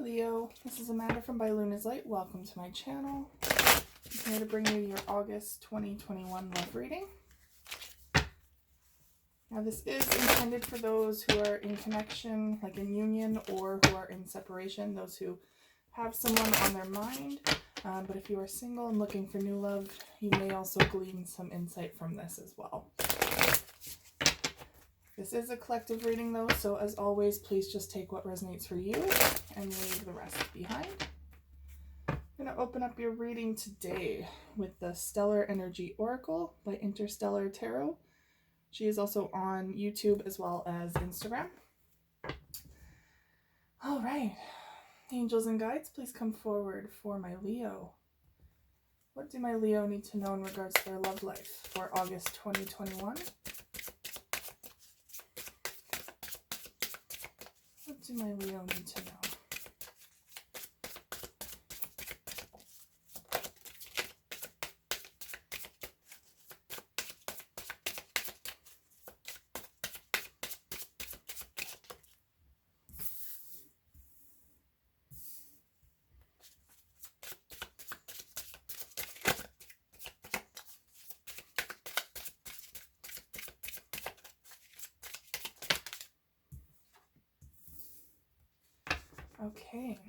Leo, this is Amanda from By Luna's Light. Welcome to my channel. I'm here to bring you your August 2021 love reading. Now this is intended for those who are in connection, like in union, or who are in separation, those who have someone on their mind. But if you are single and looking for new love, you may also glean some insight from this as well. This is a collective reading though, so as always, please just take what resonates for you and leave the rest behind. I'm going to open up your reading today with the Stellar Energy Oracle by Interstellar Tarot. She is also on YouTube as well as Instagram. All right, angels and guides, please come forward for my Leo. What do my Leo need to know in regards to their love life for August 2021? What do my Leo need to know? Okay.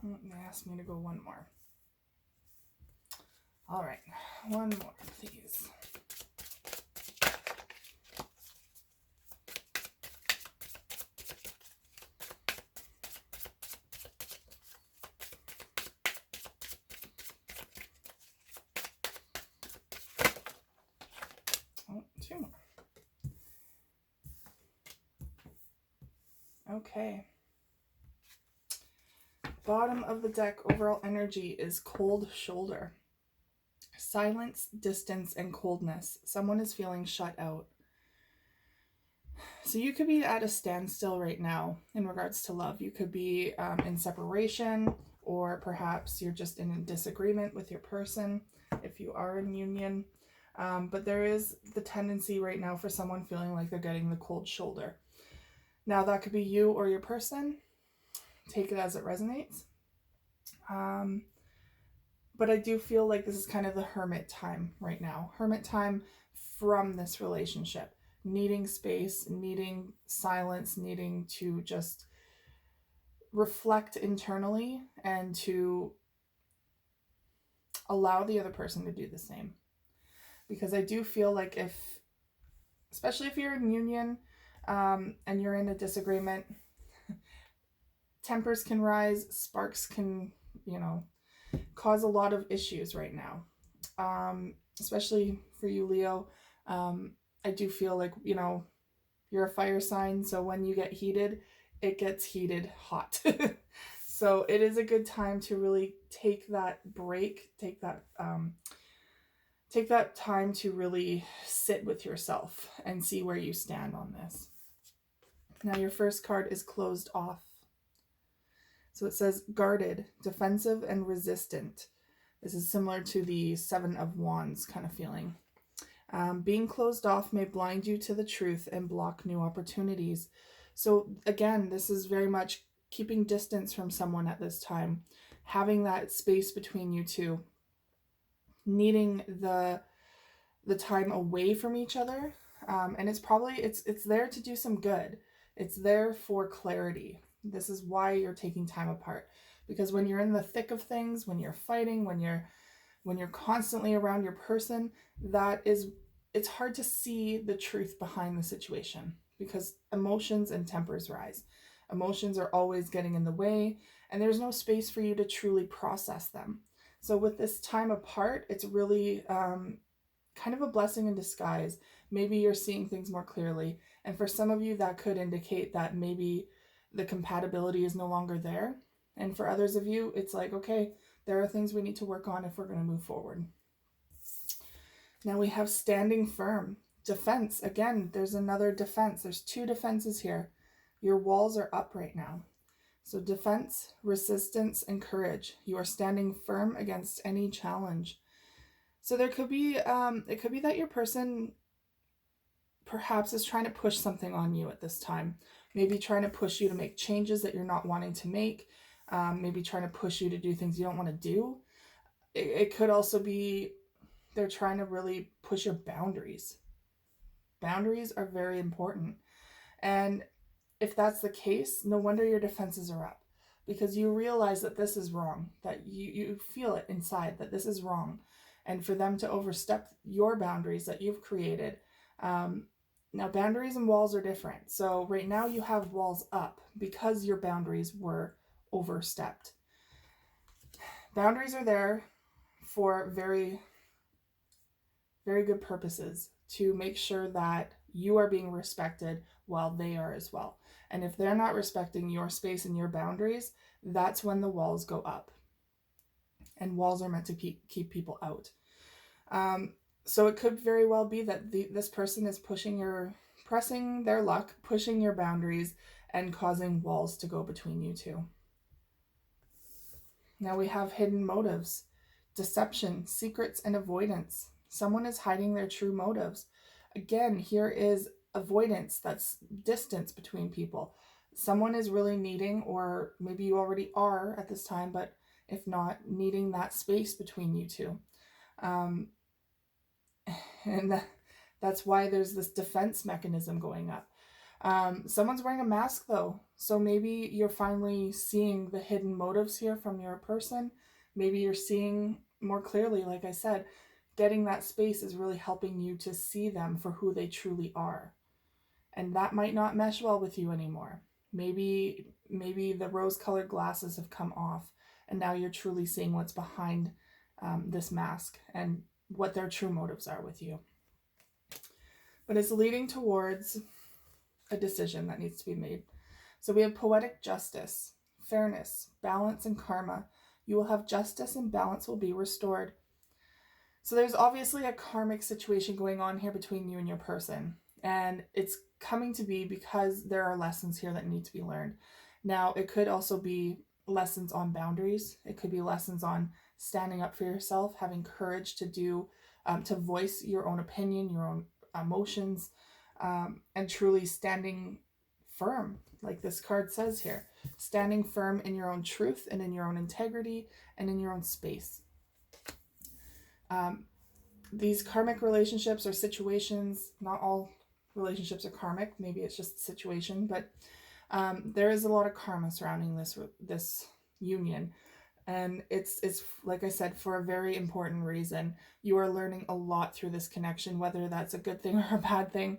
They asked me to go one more. All right, one more, please. Oh, two more. Okay. Bottom of the deck, overall energy is cold shoulder. Silence, distance, and coldness. Someone is feeling shut out. So you could be at a standstill right now in regards to love. You could be in separation, or perhaps you're just in a disagreement with your person if you are in union. But there is the tendency right now for someone feeling like they're getting the cold shoulder. Now that could be you or your person. Take it as it resonates. But I do feel like this is kind of the hermit time right now. Hermit time from this relationship. Needing space, needing silence, needing to just reflect internally and to allow the other person to do the same. Because I do feel like especially if you're in union and you're in a disagreement, tempers can rise, sparks can, cause a lot of issues right now. Especially for you, Leo. I do feel like, you're a fire sign, so when you get heated, it gets heated hot. So it is a good time to really take that break, take that time to really sit with yourself and see where you stand on this. Now your first card is closed off. So it says guarded, defensive, and resistant. This is similar to the Seven of Wands kind of feeling. Being closed off may blind you to the truth and block new opportunities. So again, this is very much keeping distance from someone at this time, having that space between you two, needing the time away from each other. And it's there to do some good. It's there for clarity. This is why you're taking time apart, because when you're in the thick of things, when you're fighting, when you're constantly around your person, it's hard to see the truth behind the situation, because emotions and tempers rise. Emotions are always getting in the way, and there's no space for you to truly process them. So with this time apart, it's really kind of a blessing in disguise. Maybe you're seeing things more clearly, and for some of you that could indicate that maybe the compatibility is no longer there. And for others of you, it's like, okay, there are things we need to work on if we're going to move forward. Now we have standing firm. Defense. Again, there's another defense. There's two defenses here. Your walls are up right now. So defense, resistance, and courage. You are standing firm against any challenge. So there could be, it could be that your person perhaps is trying to push something on you at this time. Maybe trying to push you to make changes that you're not wanting to make. Maybe trying to push you to do things you don't want to do. It could also be they're trying to really push your boundaries. Boundaries are very important. And if that's the case, no wonder your defenses are up, because you realize that this is wrong, that you feel it inside that this is wrong. And for them to overstep your boundaries that you've created. Now, boundaries and walls are different. So right now you have walls up because your boundaries were overstepped. Boundaries are there for very, very good purposes, to make sure that you are being respected while they are as well. And if they're not respecting your space and your boundaries, that's when the walls go up. And walls are meant to keep people out. So it could very well be that this person is pressing their luck, pushing your boundaries, and causing walls to go between you two. Now we have hidden motives, deception, secrets, and avoidance. Someone is hiding their true motives. Again, here is avoidance. That's distance between people. Someone is really needing, or maybe you already are at this time, but if not, needing that space between you two. And that's why there's this defense mechanism going up. Someone's wearing a mask though. So maybe you're finally seeing the hidden motives here from your person. Maybe you're seeing more clearly, like I said, getting that space is really helping you to see them for who they truly are. And that might not mesh well with you anymore. Maybe the rose-colored glasses have come off, and now you're truly seeing what's behind this mask and what their true motives are with you. But it's leading towards a decision that needs to be made. So we have poetic justice, fairness, balance, and karma. You will have justice and balance will be restored. So there's obviously a karmic situation going on here between you and your person. And it's coming to be because there are lessons here that need to be learned. Now, it could also be lessons on boundaries. It could be lessons on standing up for yourself, having courage to voice your own opinion, your own emotions, and truly standing firm, like this card says here, standing firm in your own truth and in your own integrity and in your own space. These karmic relationships or situations, not all relationships are karmic, maybe it's just a situation, but there is a lot of karma surrounding this union. And it's like I said, for a very important reason. You are learning a lot through this connection, whether that's a good thing or a bad thing.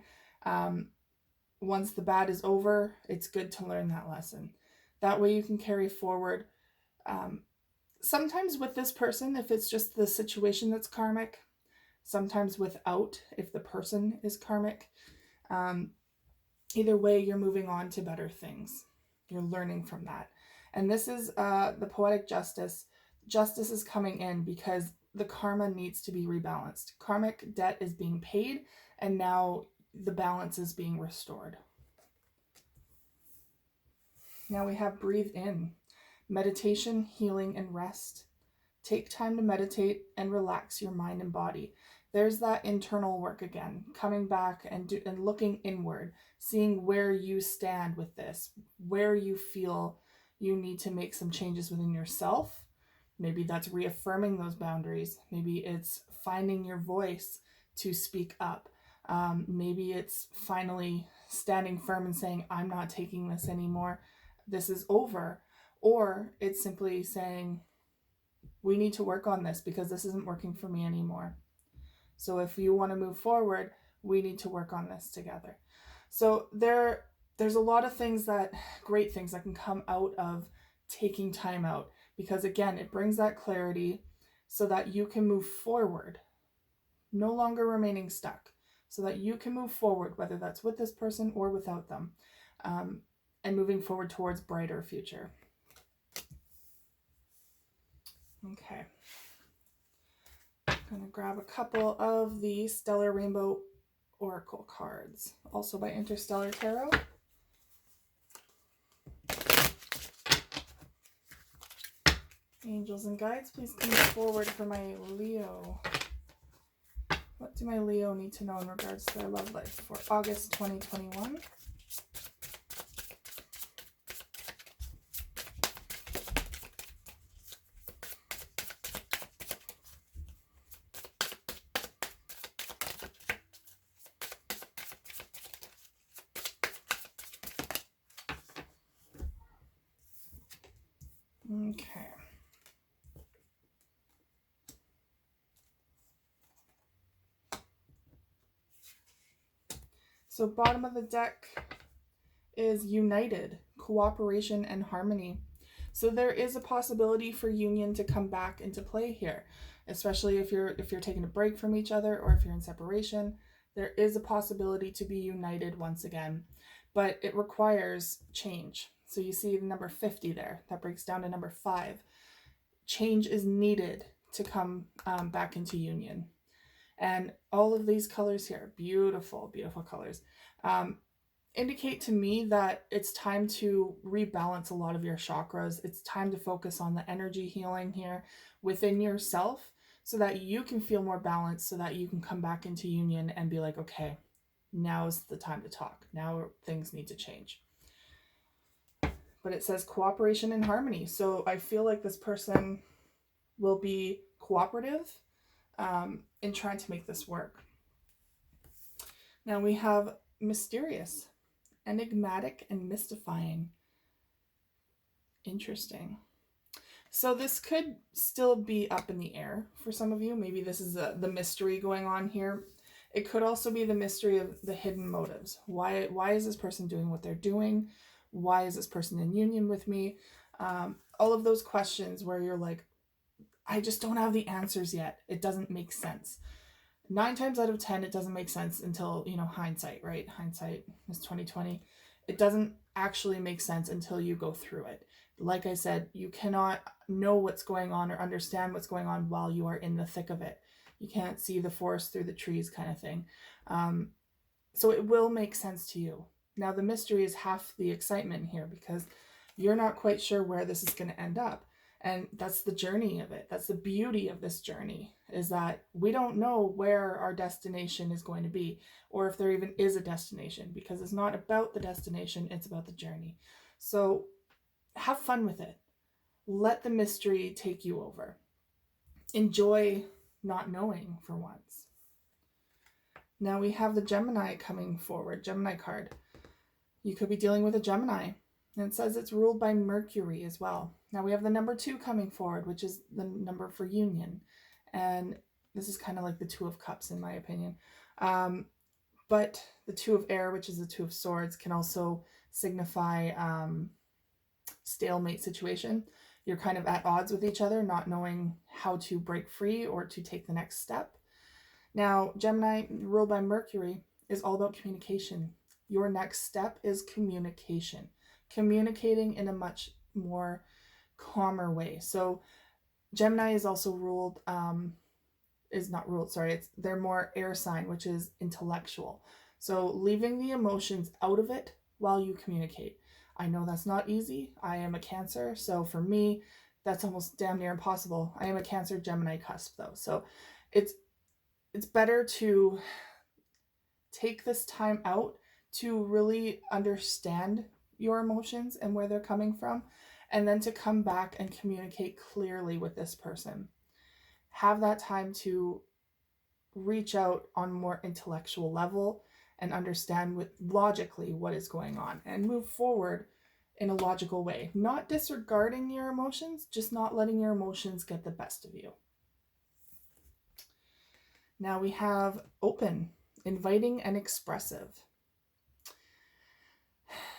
Once the bad is over, it's good to learn that lesson. That way you can carry forward. Sometimes with this person, if it's just the situation that's karmic, sometimes without, if the person is karmic. Either way, you're moving on to better things. You're learning from that. And this is the poetic justice. Justice is coming in because the karma needs to be rebalanced. Karmic debt is being paid, and now the balance is being restored. Now we have breathe in. Meditation, healing, and rest. Take time to meditate and relax your mind and body. There's that internal work again, coming back and looking inward, seeing where you stand with this, where you feel you need to make some changes within yourself. Maybe that's reaffirming those boundaries. Maybe it's finding your voice to speak up. Maybe it's finally standing firm and saying, I'm not taking this anymore. This is over. Or it's simply saying, we need to work on this because this isn't working for me anymore. So if you want to move forward, we need to work on this together. So there's a lot of great things that can come out of taking time out, because again, it brings that clarity so that you can move forward, no longer remaining stuck, so that you can move forward, whether that's with this person or without them, and moving forward towards brighter future. Okay. I'm going to grab a couple of the Stellar Rainbow Oracle cards, also by Interstellar Tarot. Angels and guides, please come forward for my Leo. What do my Leo need to know in regards to their love life for August 2021? Okay. So bottom of the deck is united, cooperation, and harmony. So there is a possibility for union to come back into play here, especially if you're taking a break from each other or if you're in separation. There is a possibility to be united once again, but it requires change. So you see the number 50 there, that breaks down to number 5. Change is needed to come back into union. And all of these colors here, beautiful, beautiful colors, indicate to me that it's time to rebalance a lot of your chakras. It's time to focus on the energy healing here within yourself so that you can feel more balanced, so that you can come back into union and be like, okay, now's the time to talk. Now things need to change. But it says cooperation and harmony. So I feel like this person will be cooperative in trying to make this work. Now we have mysterious, enigmatic, and mystifying. Interesting. So this could still be up in the air for some of you. Maybe this is the mystery going on here. It could also be the mystery of the hidden motives. Why is this person doing what they're doing? Why is this person in union with me? All of those questions where you're like, I just don't have the answers yet. It doesn't make sense. 9 times out of 10, it doesn't make sense until, hindsight, right? Hindsight is 2020. It doesn't actually make sense until you go through it. Like I said, you cannot know what's going on or understand what's going on while you are in the thick of it. You can't see the forest through the trees kind of thing. So it will make sense to you. Now, the mystery is half the excitement here because you're not quite sure where this is going to end up. And that's the journey of it. That's the beauty of this journey, is that we don't know where our destination is going to be, or if there even is a destination, because it's not about the destination, it's about the journey. So have fun with it. Let the mystery take you over. Enjoy not knowing for once. Now we have the Gemini coming forward, Gemini card. You could be dealing with a Gemini. And it says it's ruled by Mercury as well. Now we have the number 2 coming forward, which is the number for union. And this is kind of like the 2 of Cups in my opinion. But the 2 of Air, which is the 2 of Swords, can also signify stalemate situation. You're kind of at odds with each other, not knowing how to break free or to take the next step. Now, Gemini, ruled by Mercury, is all about communication. Your next step is communication. Communicating in a much more calmer way. So Gemini is also ruled, they're more air sign, which is intellectual. So leaving the emotions out of it while you communicate. I know that's not easy. I am a Cancer, so for me, that's almost damn near impossible. I am a Cancer Gemini cusp though. So it's better to take this time out to really understand your emotions and where they're coming from, and then to come back and communicate clearly with this person. Have that time to reach out on a more intellectual level and understand logically what is going on and move forward in a logical way, not disregarding your emotions, just not letting your emotions get the best of you. Now we have open, inviting, and expressive.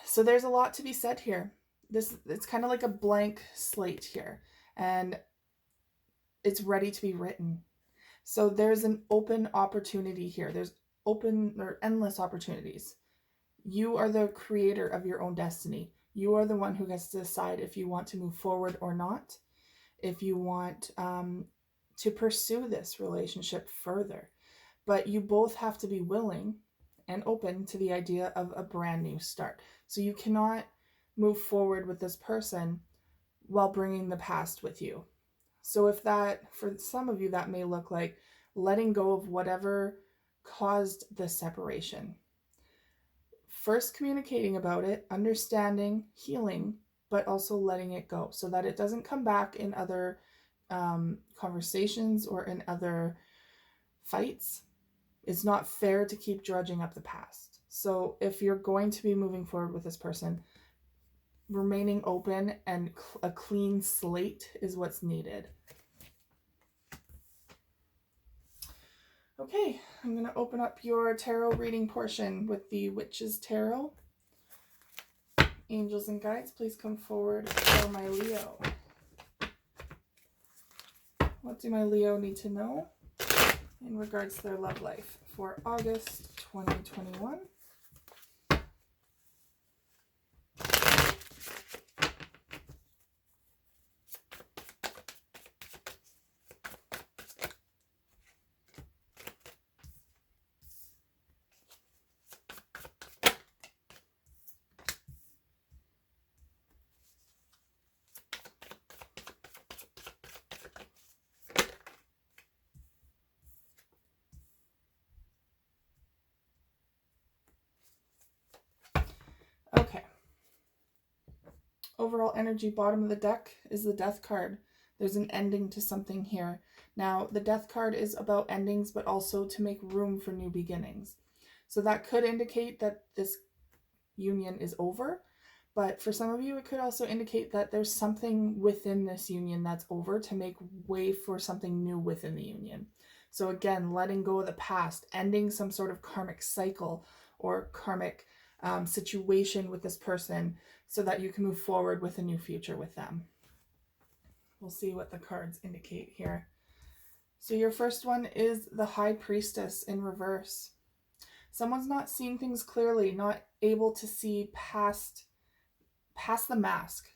So there's a lot to be said here. It's kind of like a blank slate here, and it's ready to be written. So there's an open opportunity here. There's open or endless opportunities. You are the creator of your own destiny. You are the one who gets to decide if you want to move forward or not, if you want to pursue this relationship further. But you both have to be willing and open to the idea of a brand new start. So you cannot move forward with this person while bringing the past with you. So if that, for some of you, that may look like letting go of whatever caused this separation. First communicating about it, understanding, healing, but also letting it go so that it doesn't come back in other conversations or in other fights. It's not fair to keep drudging up the past. So if you're going to be moving forward with this person, remaining open and a clean slate is what's needed. Okay, I'm going to open up your tarot reading portion with the Witch's Tarot. Angels and guides, please come forward for my Leo. What do my Leo need to know in regards to their love life for August 2021? Okay. Overall energy, bottom of the deck is the Death card. There's an ending to something here. Now, the Death card is about endings, but also to make room for new beginnings. So that could indicate that this union is over. But for some of you, it could also indicate that there's something within this union that's over to make way for something new within the union. So again, letting go of the past, ending some sort of karmic cycle or karmic situation with this person so that you can move forward with a new future with them. We'll see what the cards indicate here. So your first one is the High Priestess in reverse. Someone's not seeing things clearly, not able to see past the mask,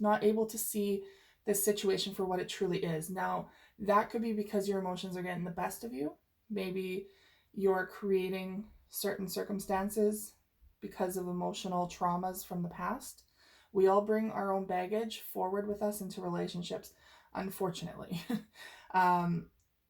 not able to see this situation for what it truly is. Now, that could be because your emotions are getting the best of you. Maybe you're creating certain circumstances because of emotional traumas from the past. We all bring our own baggage forward with us into relationships, unfortunately.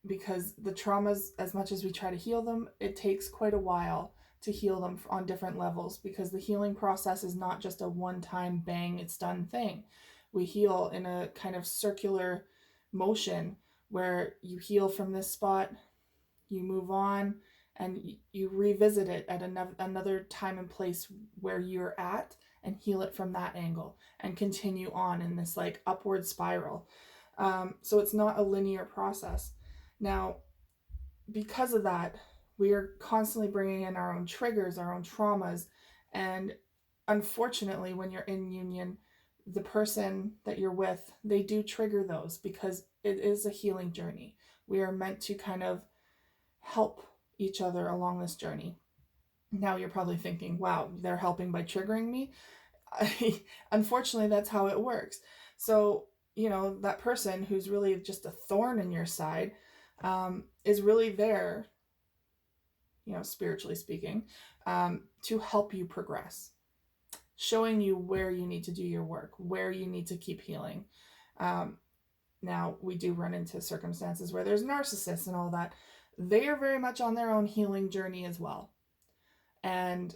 Because the traumas, as much as we try to heal them, it takes quite a while to heal them on different levels, because the healing process is not just a one-time bang, it's done thing. We heal in a kind of circular motion where you heal from this spot, you move on, and you revisit it at another time and place where you're at and heal it from that angle and continue on in this like upward spiral. So it's not a linear process. Now, because of that, we are constantly bringing in our own triggers, our own traumas, and unfortunately, when you're in union, the person that you're with, they do trigger those because it is a healing journey. We are meant to kind of help each other along this journey. Now you're probably thinking, wow, they're helping by triggering me. Unfortunately, that's how it works. So, that person who's really just a thorn in your side is really there, spiritually speaking, to help you progress, showing you where you need to do your work, where you need to keep healing. Now, we do run into circumstances where there's narcissists and all that. They are very much on their own healing journey as well. And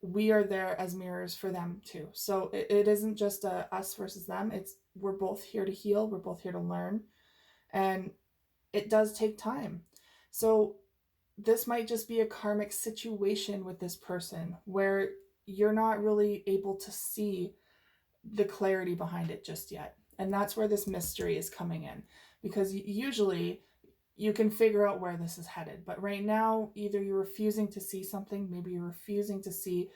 we are there as mirrors for them too. So it isn't just us versus them. We're both here to heal. We're both here to learn. And it does take time. So this might just be a karmic situation with this person where you're not really able to see the clarity behind it just yet. And that's where this mystery is coming in, because usually you can figure out where this is headed. But right now, either you're refusing to see something, maybe you're refusing to see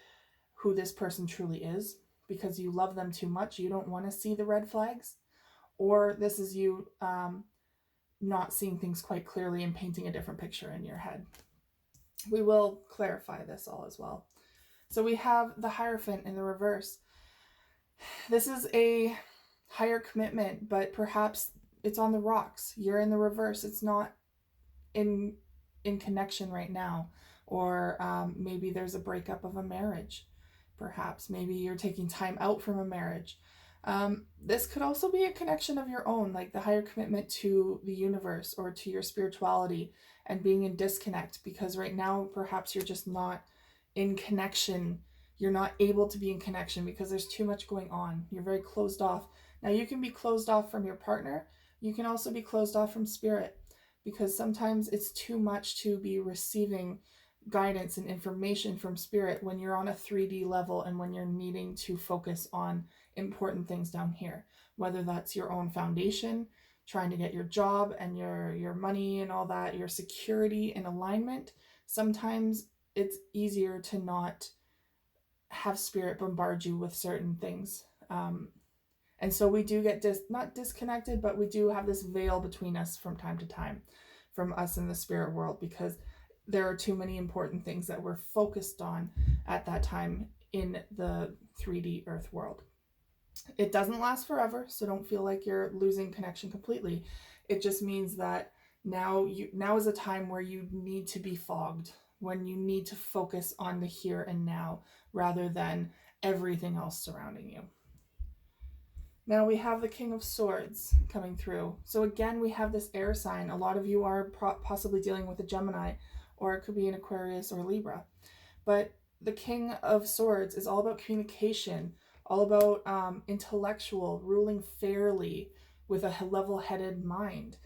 who this person truly is because you love them too much. You don't want to see the red flags, or this is you not seeing things quite clearly and painting a different picture in your head. We will clarify this all as well. So we have the Hierophant in the reverse. This is a higher commitment, but perhaps it's on the rocks. You're in the reverse. It's not in connection right now. Or maybe there's a breakup of a marriage. Perhaps maybe you're taking time out from a marriage. This could also be a connection of your own, like the higher commitment to the universe or to your spirituality and being in disconnect, because right now perhaps you're just not in connection. You're not able to be in connection because there's too much going on. You're very closed off. Now you can be closed off from your partner. You can also be closed off from spirit, because sometimes it's too much to be receiving guidance and information from spirit when you're on a 3D level and when you're needing to focus on important things down here, whether that's your own foundation, trying to get your job and your money and all that, your security and alignment. Sometimes it's easier to not have spirit bombard you with certain things. And so we do get not disconnected, but we do have this veil between us from time to time, from us in the spirit world, because there are too many important things that we're focused on at that time in the 3D earth world. It doesn't last forever, so don't feel like you're losing connection completely. It just means that now is a time where you need to be fogged, when you need to focus on the here and now rather than everything else surrounding you. Now we have the King of Swords coming through. So again, we have this air sign. A lot of you are possibly dealing with a Gemini, or it could be an Aquarius or Libra. But the King of Swords is all about communication, all about intellectual, ruling fairly with a level-headed mind.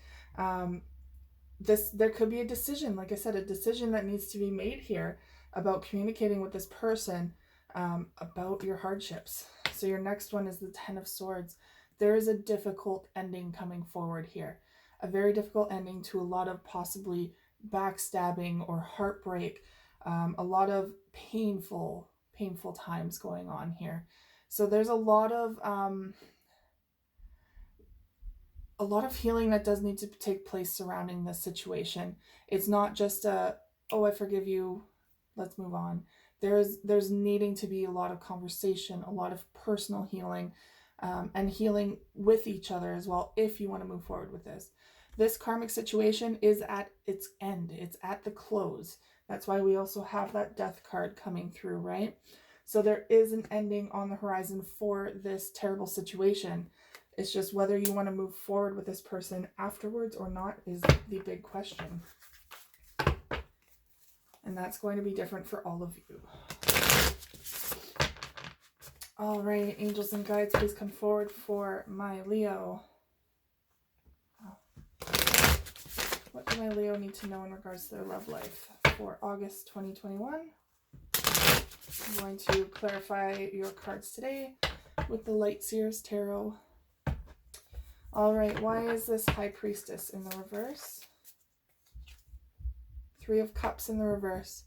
There could be a decision, like I said, a decision that needs to be made here about communicating with this person about your hardships. So your next one is the Ten of Swords. There is a difficult ending coming forward here. A very difficult ending to a lot of possibly backstabbing or heartbreak. A lot of painful times going on here. So there's a lot of healing that does need to take place surrounding this situation. It's not just oh, I forgive you, let's move on. There's needing to be a lot of conversation, a lot of personal healing, and healing with each other as well, if you want to move forward with this. This karmic situation is at its end. It's at the close. That's why we also have that death card coming through, right? So there is an ending on the horizon for this terrible situation. It's just whether you want to move forward with this person afterwards or not is the big question. And that's going to be different for all of you. All right, angels and guides, please come forward for my Leo. What do my Leo need to know in regards to their love life for August 2021? I'm going to clarify your cards today with the Light Seers Tarot. All right, why is this High Priestess in the reverse? Three of Cups in the reverse.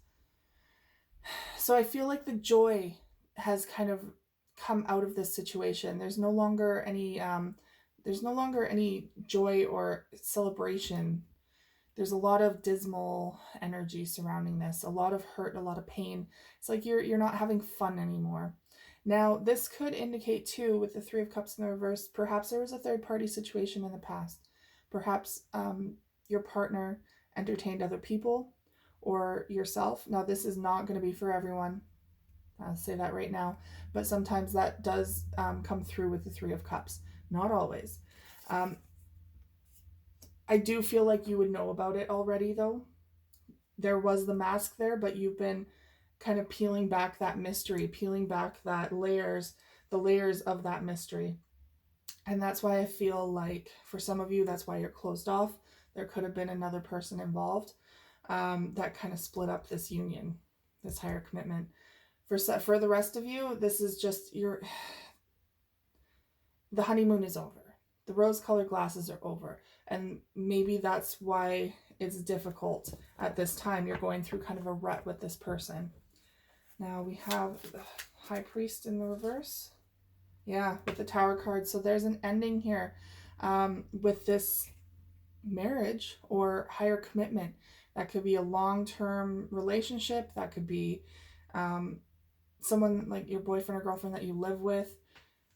So I feel like the joy has kind of come out of this situation. There's no longer any joy or celebration. There's a lot of dismal energy surrounding this, a lot of hurt, a lot of pain. It's like you're not having fun anymore. Now, this could indicate too, with the Three of Cups in the reverse, perhaps there was a third party situation in the past. Perhaps your partner entertained other people or yourself. Now, this is not going to be for everyone. I'll say that right now. But sometimes that does come through with the Three of Cups. Not always. I do feel like you would know about it already, though. There was the mask there, but you've been kind of peeling back that mystery, peeling back the layers of that mystery. And that's why I feel like for some of you, that's why you're closed off. There could have been another person involved that kind of split up this union, this higher commitment. For the rest of you, this is just the honeymoon is over. The rose-colored glasses are over. And maybe that's why it's difficult at this time. You're going through kind of a rut with this person. Now we have the High Priest in the reverse. Yeah, with the Tower card. So there's an ending here with this marriage or higher commitment. That could be a long-term relationship. That could be someone like your boyfriend or girlfriend that you live with.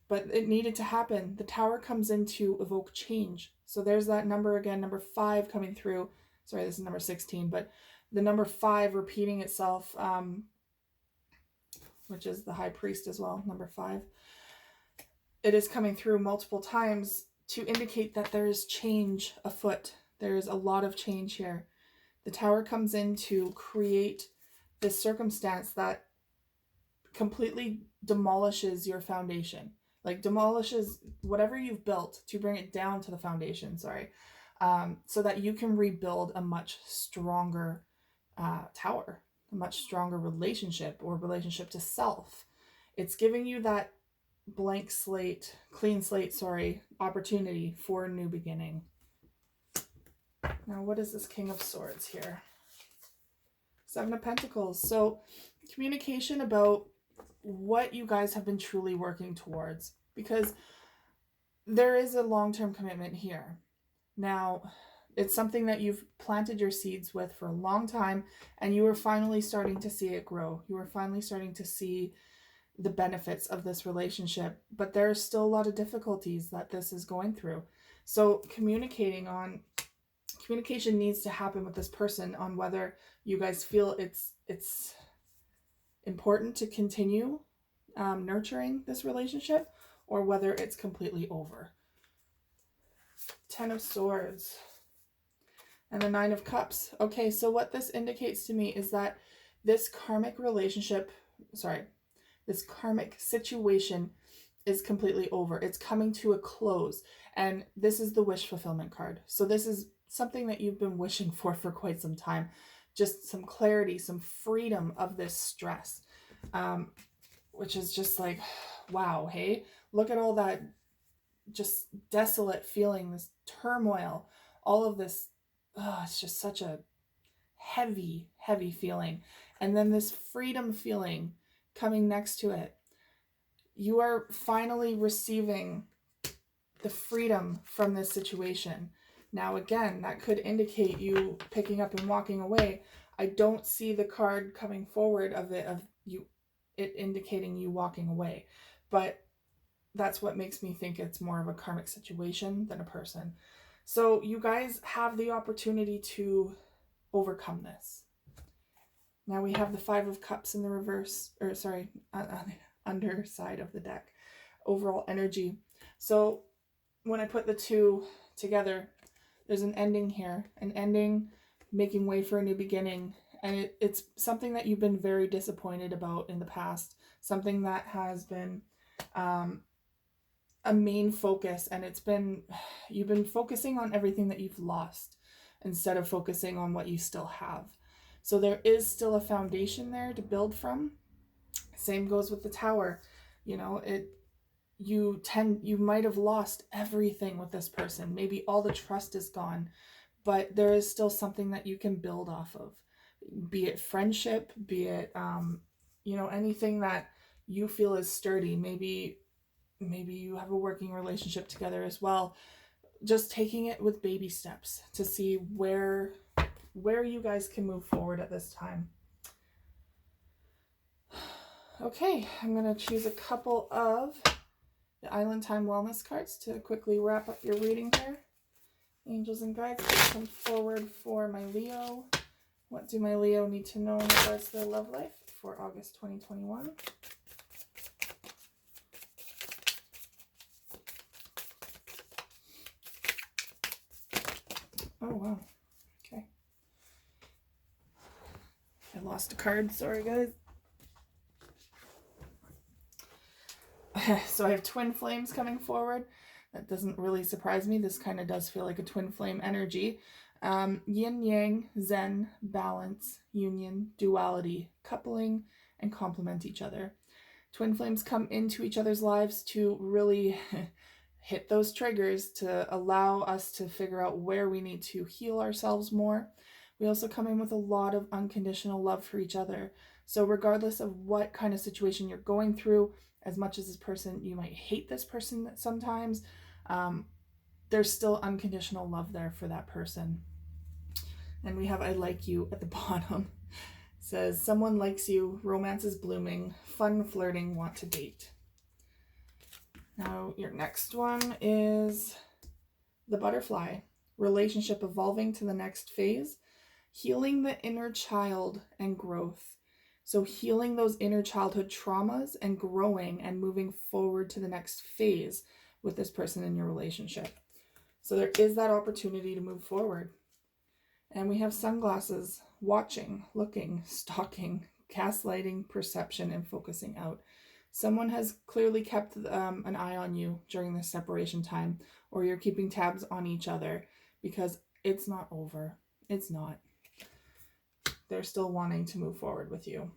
But it needed to happen. The Tower comes in to evoke change. So there's that number again, number 5 coming through. Sorry, this is number 16, but the number 5 repeating itself, which is the High Priest as well, number 5. it is coming through multiple times to indicate that there is change afoot. There is a lot of change here. The Tower comes in to create this circumstance that completely demolishes your foundation, like demolishes whatever you've built to bring it down to the foundation, so that you can rebuild a much stronger tower, a much stronger relationship to self. It's giving you that clean slate, opportunity for a new beginning. Now, what is this King of Swords here? Seven of Pentacles. So communication about what you guys have been truly working towards, because there is a long-term commitment here. Now, it's something that you've planted your seeds with for a long time, and you are finally starting to see it grow. You are finally starting to see the benefits of this relationship, but there are still a lot of difficulties that this is going through. So communication needs to happen with this person on whether you guys feel it's important to continue nurturing this relationship, or whether it's completely over. Ten of Swords and the Nine of Cups. Okay, so what this indicates to me is that this karmic situation is completely over. It's coming to a close, and this is the wish fulfillment card. So this is something that you've been wishing for quite some time. Just some clarity, some freedom of this stress, which is just like, wow, hey, look at all that just desolate feeling, this turmoil, all of this. It's just such a heavy feeling. And then this freedom feeling coming next to it. You are finally receiving the freedom from this situation. Now, again, that could indicate you picking up and walking away. I don't see the card coming forward of it indicating you walking away, but that's what makes me think it's more of a karmic situation than a person. So you guys have the opportunity to overcome this. Now we have the Five of Cups in the reverse, on the underside of the deck. Overall energy. So when I put the two together, there's an ending here. An ending, making way for a new beginning. And it's something that you've been very disappointed about in the past. Something that has been a main focus, and you've been focusing on everything that you've lost instead of focusing on what you still have. So there is still a foundation there to build from. Same goes with the Tower. You might have lost everything with this person. Maybe all the trust is gone, but there is still something that you can build off of, be it friendship, be it anything that you feel is sturdy. Maybe you have a working relationship together as well. Just taking it with baby steps to see where you guys can move forward at this time. Okay, I'm going to choose a couple of the Island Time Wellness cards to quickly wrap up your reading here. Angels and guides, please come forward for my Leo. What do my Leo need to know in regards to their love life for August 2021? Oh, wow. Okay. I lost a card. Sorry, guys. So I have twin flames coming forward. That doesn't really surprise me. This kind of does feel like a twin flame energy. Yin yang, zen, balance, union, duality, coupling, and complement each other. Twin flames come into each other's lives to really hit those triggers, to allow us to figure out where we need to heal ourselves more. We also come in with a lot of unconditional love for each other. So regardless of what kind of situation you're going through, as much as this person, you might hate this person sometimes, there's still unconditional love there for that person. And we have I like you at the bottom. It says, someone likes you, romance is blooming, fun flirting, want to date. Now your next one is the Butterfly. Relationship evolving to the next phase, healing the inner child and growth. So healing those inner childhood traumas and growing and moving forward to the next phase with this person in your relationship. So there is that opportunity to move forward. And we have sunglasses, watching, looking, stalking, gaslighting, perception, and focusing out. Someone has clearly kept an eye on you during this separation time, or you're keeping tabs on each other, because it's not over. It's not. They're still wanting to move forward with you.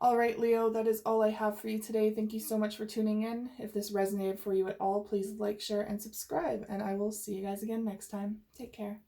All right, Leo, that is all I have for you today. Thank you so much for tuning in. If this resonated for you at all, please like, share, and subscribe, and I will see you guys again next time. Take care.